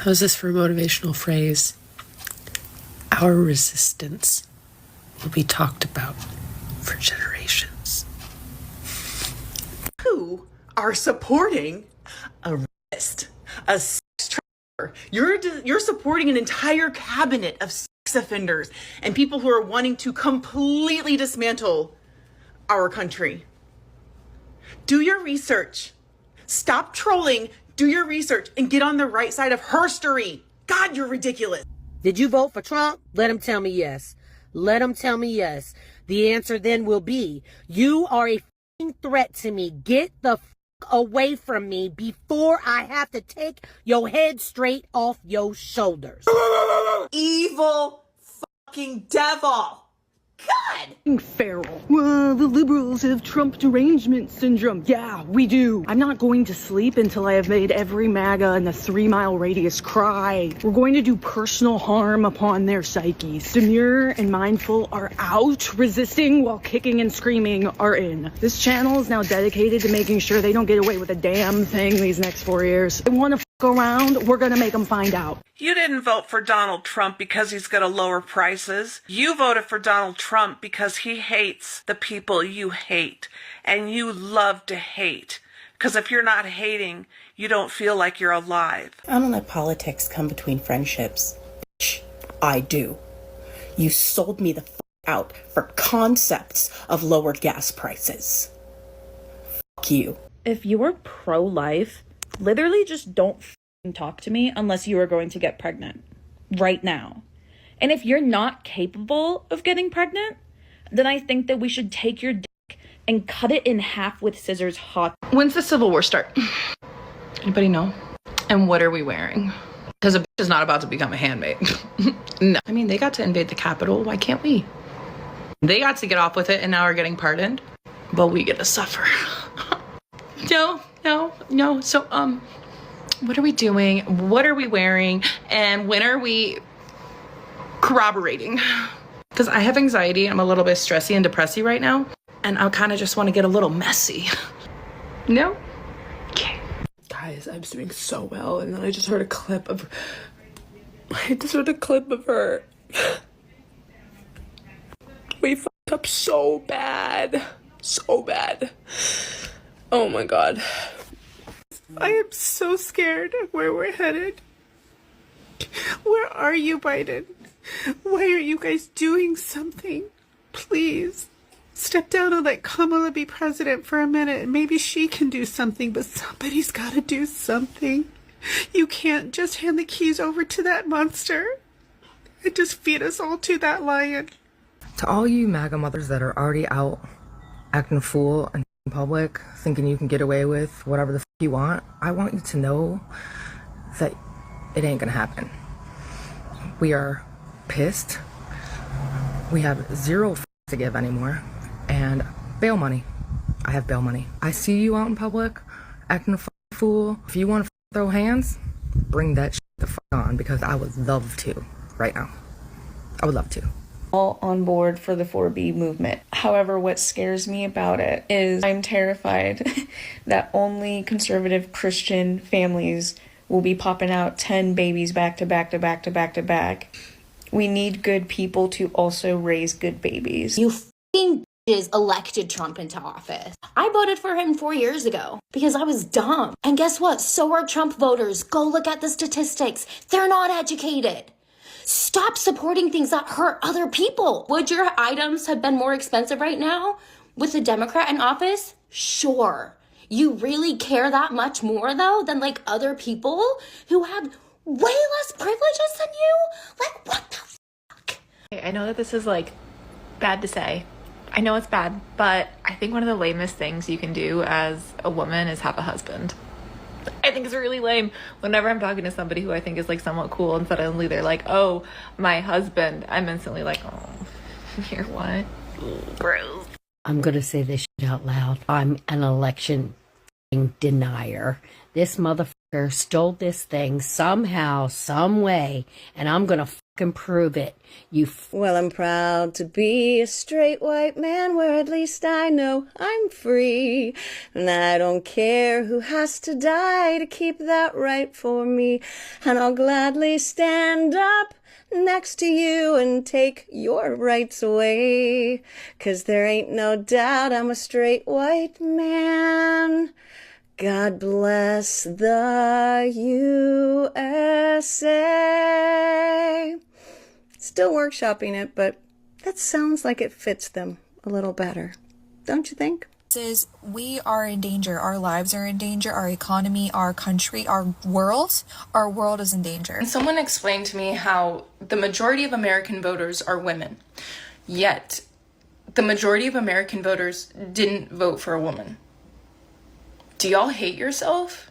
How's this for a motivational phrase? Our resistance will be talked about for generations. You are supporting a rapist, a sex trafficker. You're supporting an entire cabinet of sex offenders and people who are wanting to completely dismantle our country. Do your research. Stop trolling. Do your research and get on the right side of herstory. God, you're ridiculous. Did you vote for Trump? Let him tell me yes. Let him tell me yes. The answer then will be, you are a f***ing threat to me. Get the f*** away from me before I have to take your head straight off your shoulders. Evil fucking devil. God! Feral. Well, the liberals have Trump derangement syndrome. Yeah, we do. I'm not going to sleep until I have made every MAGA in the 3-mile radius cry. We're going to do personal harm upon their psyches. Demure and mindful are out. Resisting while kicking and screaming are in. This channel is now dedicated to making sure they don't get away with a damn thing these next 4 years. They want to around, we're gonna make them find out. You didn't vote for Donald Trump because he's gonna lower prices. You voted for Donald Trump because he hates the people you hate. And you love to hate. Because if you're not hating, you don't feel like you're alive. I don't let politics come between friendships. Bitch, I do. You sold me the f*** out for concepts of lower gas prices. F*** you. If you're pro-life, literally just don't talk to me unless you are going to get pregnant right now. And if you're not capable of getting pregnant, then I think that we should take your dick and cut it in half with scissors hot. When's the Civil War start? Anybody know? And what are we wearing? Because a bitch is not about to become a handmaid. No. I mean, they got to invade the Capitol. Why can't we? They got to get off with it and now are getting pardoned. But we get to suffer. No. So, what are we doing? What are we wearing? And when are we corroborating? Because I have anxiety. I'm a little bit stressy and depressy right now. And I kind of just want to get a little messy. No? Okay. Guys, I was doing so well. And then I just heard a clip of... her. We fucked up so bad. So bad. Oh my God. I am so scared of where we're headed. Where are you, Biden? Why are you guys doing something? Please, step down and let Kamala be president for a minute. Maybe she can do something, but somebody's got to do something. You can't just hand the keys over to that monster and just feed us all to that lion. To all you MAGA mothers that are already out acting a fool in public, thinking you can get away with whatever the f you want, I want you to know that it ain't gonna happen. We are pissed. We have zero f to give anymore. And bail money. I have bail money. I see you out in public acting a fool. If you want to throw hands, bring that shit the f on, because I would love to right now. I would love to. All on board for the 4B movement. However, what scares me about it is I'm terrified that only conservative Christian families will be popping out 10 babies back to back to back to back to back. We need good people to also raise good babies. You f***ing bitches elected Trump into office. I voted for him 4 years ago because I was dumb. And guess what? So are Trump voters. Go look at the statistics. They're not educated. Stop supporting things that hurt other people. Would your items have been more expensive right now with a Democrat in office? Sure. You really care that much more, though, than like other people who have way less privileges than you? Like, what the fuck? I know that this is like bad to say. I know it's bad, but I think one of the lamest things you can do as a woman is have a husband. I think it's really lame. Whenever I'm talking to somebody who I think is like somewhat cool and suddenly they're like, oh, my husband, I'm instantly like, oh, you're what? Gross. I'm gonna say this shit out loud. I'm an election denier. This motherfucker stole this thing somehow, some way, and I'm gonna fucking prove it. Well, I'm proud to be a straight white man where at least I know I'm free. And I don't care who has to die to keep that right for me. And I'll gladly stand up next to you and take your rights away. 'Cause there ain't no doubt I'm a straight white man. God bless the USA. Still workshopping it, but that sounds like it fits them a little better. Don't you think? We are in danger. Our lives are in danger. Our economy, our country, our world is in danger. And someone explained to me how the majority of American voters are women, yet the majority of American voters didn't vote for a woman. Do y'all hate yourself?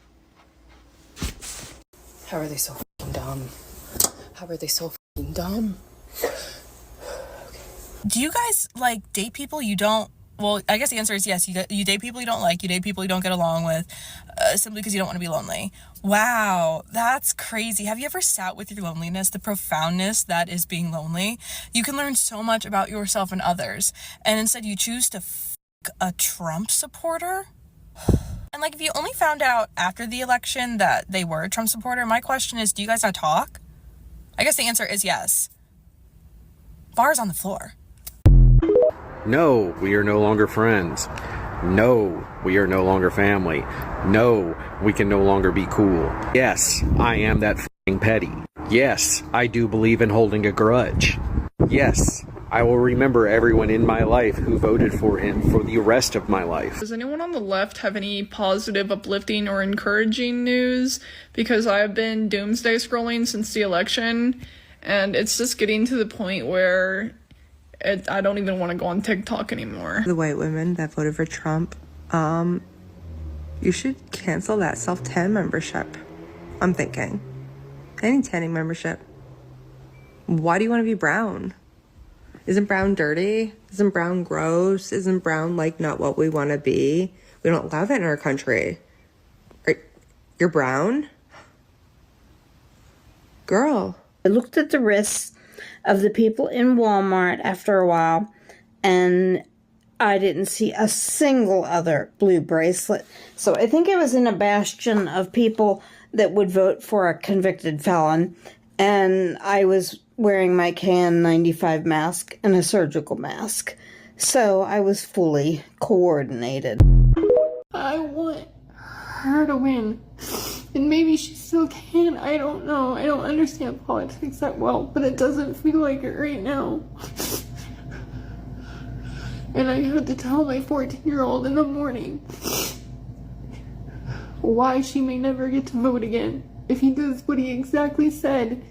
How are they so fucking dumb? How are they so fucking dumb? Do you guys, like, date people you don't... Well, I guess the answer is yes. You date people you don't like. You date people you don't get along with, simply because you don't want to be lonely. Wow, that's crazy. Have you ever sat with your loneliness, the profoundness that is being lonely? You can learn so much about yourself and others, and instead you choose to fuck a Trump supporter? And, like, if you only found out after the election that they were a Trump supporter, my question is, do you guys not talk? I guess the answer is yes. Bar's on the floor. No, we are no longer friends. No, we are no longer family. No, we can no longer be cool. Yes, I am that f***ing petty. Yes, I do believe in holding a grudge. Yes, I will remember everyone in my life who voted for him for the rest of my life. Does anyone on the left have any positive, uplifting, or encouraging news? Because I've been doomsday scrolling since the election, and it's just getting to the point where I don't even want to go on TikTok anymore. The white women that voted for Trump, you should cancel that self-tan membership. I'm thinking. Any tanning membership. Why do you want to be brown? Isn't brown dirty? Isn't brown gross? Isn't brown, like, not what we want to be? We don't allow that in our country. You're brown? Girl. I looked at the wrists of the people in Walmart after a while, and I didn't see a single other blue bracelet. So I think I was in a bastion of people that would vote for a convicted felon, and I was wearing my KN95 mask and a surgical mask. So I was fully coordinated. I want her to win. And maybe she still can. I don't know. I don't understand politics that well, but it doesn't feel like it right now. And I had to tell my 14-year-old in the morning why she may never get to vote again if he does what he exactly said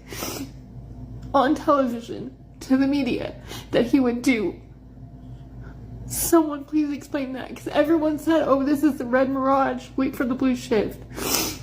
on television to the media that he would do. Someone please explain that, because everyone said, oh, this is the red mirage, wait for the blue shift. This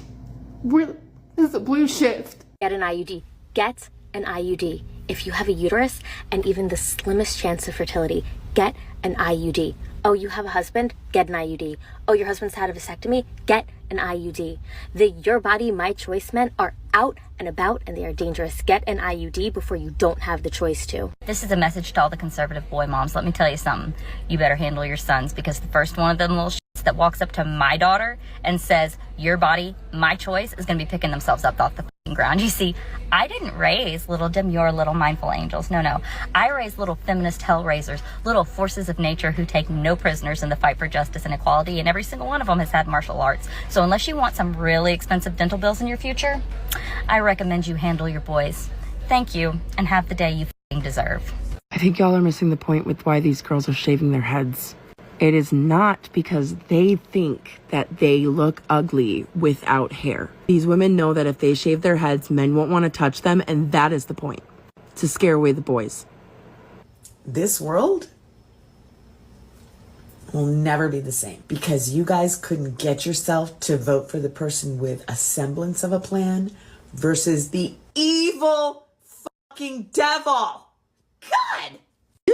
is a blue shift. Get an IUD. Get an IUD. If you have a uterus and even the slimmest chance of fertility, get an IUD. Oh, you have a husband? Get an IUD. Oh, your husband's had a vasectomy? Get an IUD. The Your Body, My Choice men are out and about, and they are dangerous. Get an IUD before you don't have the choice to. This is a message to all the conservative boy moms. Let me tell you something. You better handle your sons, because the first one of them little shits that walks up to my daughter and says, your body, my choice, is going to be picking themselves up off the fucking ground. You see, I didn't raise little demure, little mindful angels. No. I raised little feminist hellraisers, little forces of nature who take no prisoners in the fight for justice and equality, and every single one of them has had martial arts. So unless you want some really expensive dental bills in your future, I recommend you handle your boys. Thank you, and have the day you fucking deserve. I think y'all are missing the point with why these girls are shaving their heads. It is not because they think that they look ugly without hair. These women know that if they shave their heads, men won't want to touch them, and that is the point. To scare away the boys. This world will never be the same because you guys couldn't get yourself to vote for the person with a semblance of a plan versus the evil fucking devil. God!